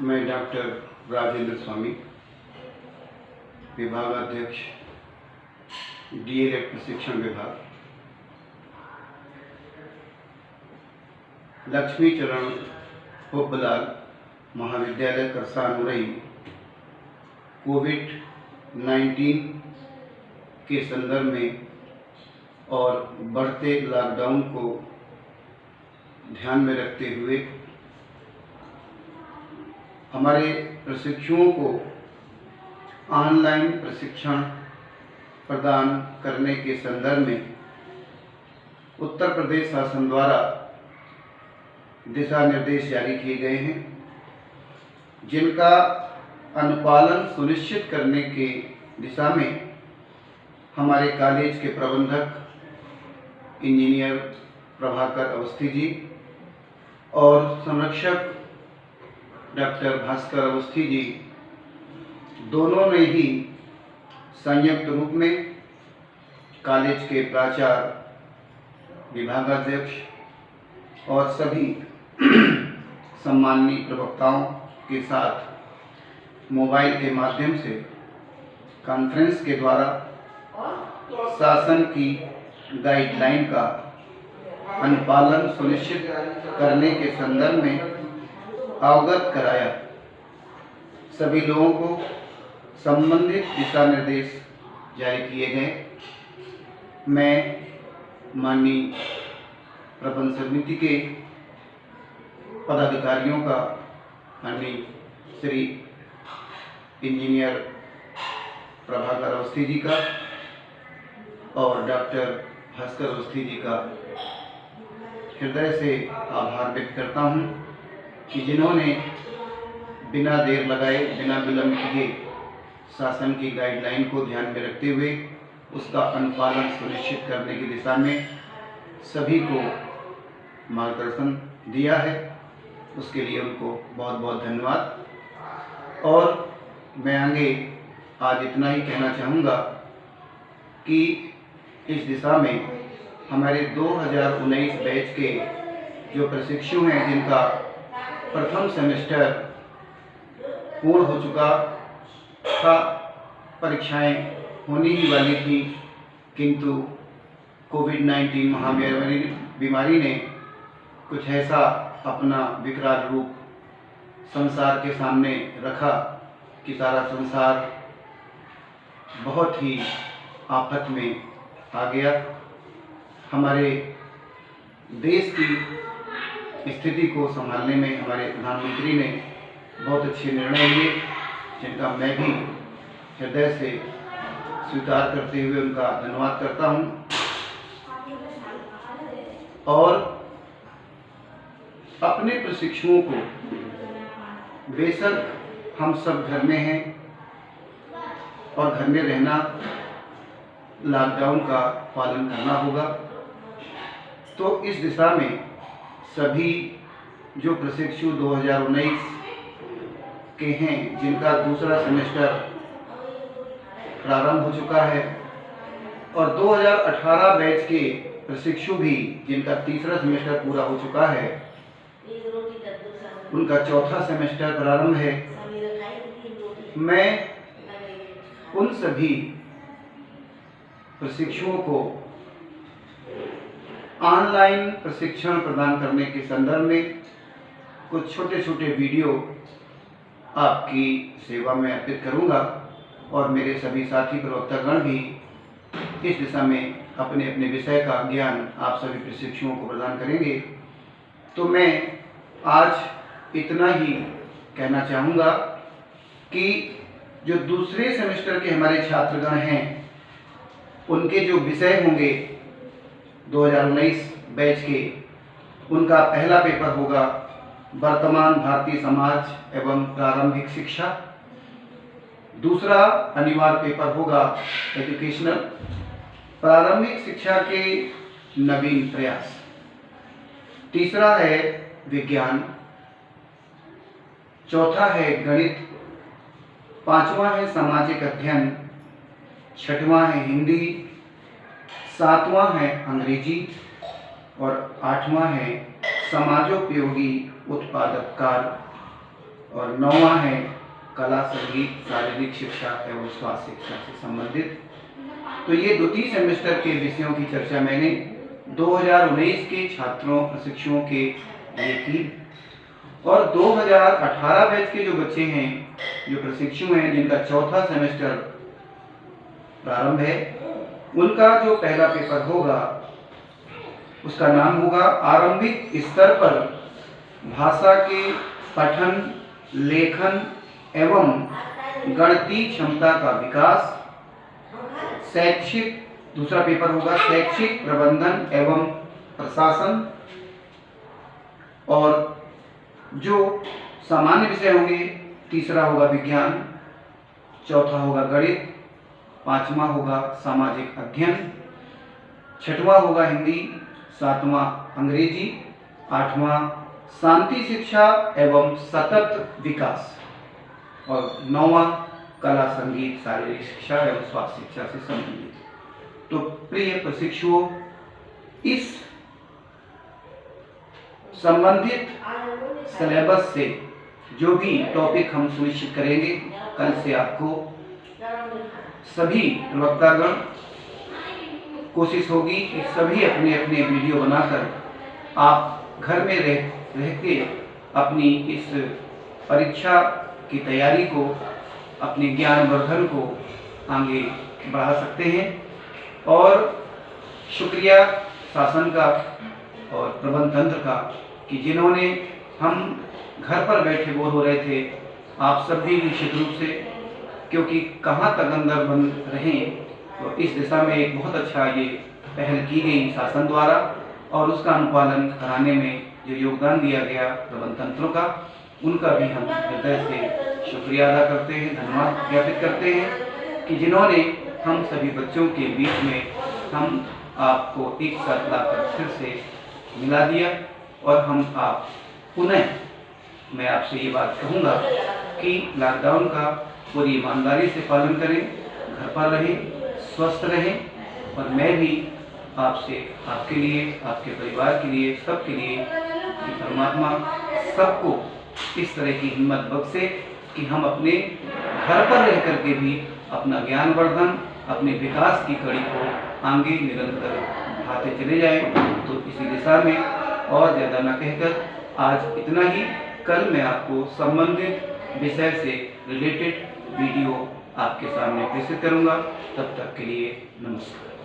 मैं डॉक्टर राजेंद्र स्वामी, विभागाध्यक्ष, डीएलएड प्रशिक्षण विभाग, लक्ष्मी चरण उपलाल महाविद्यालय करसान उरई कोविड-19 के संदर्भ में और बढ़ते लॉकडाउन को ध्यान में रखते हुए हमारे प्रशिक्षुओं को ऑनलाइन प्रशिक्षण प्रदान करने के संदर्भ में उत्तर प्रदेश शासन द्वारा दिशा निर्देश जारी किए गए हैं, जिनका अनुपालन सुनिश्चित करने के दिशा में हमारे कॉलेज के प्रबंधक इंजीनियर प्रभाकर अवस्थी जी और संरक्षक डॉक्टर भास्कर अवस्थी जी दोनों ने ही संयुक्त रूप में कॉलेज के प्राचार्य, विभागाध्यक्ष और सभी सम्माननीय प्रवक्ताओं के साथ मोबाइल के माध्यम से कॉन्फ्रेंस के द्वारा शासन की गाइडलाइन का अनुपालन सुनिश्चित करने के संदर्भ में अवगत कराया। सभी लोगों को संबंधित दिशा निर्देश जारी किए गए। मैं माननीय प्रबंध समिति के पदाधिकारियों का, माननीय श्री इंजीनियर प्रभाकर अवस्थी जी का और डॉक्टर भास्कर अवस्थी जी का हृदय से आभार व्यक्त करता हूं कि जिन्होंने बिना देर लगाए, बिना विलंब किए शासन की गाइडलाइन को ध्यान में रखते हुए उसका अनुपालन सुनिश्चित करने की दिशा में सभी को मार्गदर्शन दिया है। उसके लिए उनको बहुत बहुत धन्यवाद। और मैं आगे आज इतना ही कहना चाहूँगा कि इस दिशा में हमारे 2019 बैच के जो प्रशिक्षु हैं, जिनका प्रथम सेमेस्टर पूर्ण हो चुका था, परीक्षाएं होने ही वाली थी, किंतु कोविड-19 महामारी बीमारी ने कुछ ऐसा अपना विकराल रूप संसार के सामने रखा कि सारा संसार बहुत ही आफत में आ गया। हमारे देश की स्थिति को संभालने में हमारे प्रधानमंत्री ने बहुत अच्छे निर्णय लिए, जिनका मैं भी हृदय से स्वीकार करते हुए उनका धन्यवाद करता हूं। और अपने प्रशिक्षुओं को, बेशक हम सब घर में हैं और घर में रहना, लॉकडाउन का पालन करना होगा, तो इस दिशा में सभी जो प्रशिक्षु 2019 के हैं, जिनका दूसरा सेमेस्टर प्रारंभ हो चुका है, और 2018 बैच के प्रशिक्षु भी जिनका तीसरा सेमेस्टर पूरा हो चुका है, उनका चौथा सेमेस्टर प्रारंभ है। मैं उन सभी प्रशिक्षुओं को ऑनलाइन प्रशिक्षण प्रदान करने के संदर्भ में कुछ छोटे छोटे वीडियो आपकी सेवा में अर्पित करूंगा और मेरे सभी साथी प्रवक्तागण भी इस दिशा में अपने अपने विषय का ज्ञान आप सभी प्रशिक्षुओं को प्रदान करेंगे। तो मैं आज इतना ही कहना चाहूँगा कि जो दूसरे सेमेस्टर के हमारे छात्रगण हैं, उनके जो विषय होंगे 2019 बैच के, उनका पहला पेपर होगा वर्तमान भारतीय समाज एवं प्रारंभिक शिक्षा। दूसरा अनिवार्य पेपर होगा एजुकेशनल, प्रारंभिक शिक्षा के नवीन प्रयास। तीसरा है विज्ञान, चौथा है गणित, पांचवा है सामाजिक अध्ययन, छठवां है हिंदी, सातवां है अंग्रेजी और आठवां है समाजोपयोगी उत्पादक कार्य। और 9वां है कला, संगीत, शारीरिक शिक्षा एवं स्वास्थ्य शिक्षा से संबंधित। तो ये द्वितीय सेमेस्टर के विषयों की चर्चा मैंने 2019 के छात्रों प्रशिक्षुओं के लिए की, और 2018 बैच के जो बच्चे हैं, जो प्रशिक्षु हैं, जिनका चौथा सेमेस्टर प्रारंभ है, उनका जो पहला पेपर होगा उसका नाम होगा आरंभिक स्तर पर भाषा के पठन, लेखन एवं गणितीय क्षमता का विकास। शैक्षिक दूसरा पेपर होगा शैक्षिक प्रबंधन एवं प्रशासन, और जो सामान्य विषय होंगे, तीसरा होगा विज्ञान, चौथा होगा गणित, पांचवा होगा सामाजिक अध्ययन, छठवां होगा हिंदी, सातवां अंग्रेजी, आठवां शांति शिक्षा एवं सतत विकास, और 9वां कला, संगीत, शारीरिक शिक्षा एवं स्वास्थ्य शिक्षा से संबंधित। तो प्रिय प्रशिक्षुओं, इस संबंधित सिलेबस से जो भी टॉपिक हम सुनिश्चित करेंगे, कल से आपको सभी प्रवक्तागण कोशिश होगी कि सभी अपने अपने वीडियो बनाकर आप घर में रह के अपनी इस परीक्षा की तैयारी को, अपने ज्ञानवर्धन को आगे बढ़ा सकते हैं। और शुक्रिया शासन का और प्रबंध तंत्र का कि जिन्होंने, हम घर पर बैठे बोर हो रहे थे, आप सब भी निश्चित रूप से, क्योंकि कहाँ तक अंदर बंद रहें, तो इस दिशा में एक बहुत अच्छा ये पहल की गई शासन द्वारा, और उसका अनुपालन कराने में जो योगदान दिया गया प्रबंध तंत्रों का, उनका भी हम हृदय से शुक्रिया अदा करते हैं, धन्यवाद ज्ञापित करते हैं कि जिन्होंने हम सभी बच्चों के बीच में हम आपको एक साथ लाकर फिर से मिला दिया। और हम आप पुनः, मैं आपसे ये बात कहूँगा कि लॉकडाउन का पूरी ईमानदारी से पालन करें, घर पर रहें, स्वस्थ रहें, और मैं भी आपसे, आपके लिए, आपके परिवार के लिए, सबके लिए कि परमात्मा सबको इस तरह की हिम्मत बख्शे कि हम अपने घर पर रह कर के भी अपना ज्ञानवर्धन, अपने विकास की कड़ी को आगे निरंतर बढ़ाते चले जाएं। तो इसी दिशा में और ज़्यादा न कहकर आज इतना ही। कल मैं आपको संबंधित विषय से रिलेटेड वीडियो आपके सामने प्रेषित करूंगा। तब तक के लिए नमस्कार।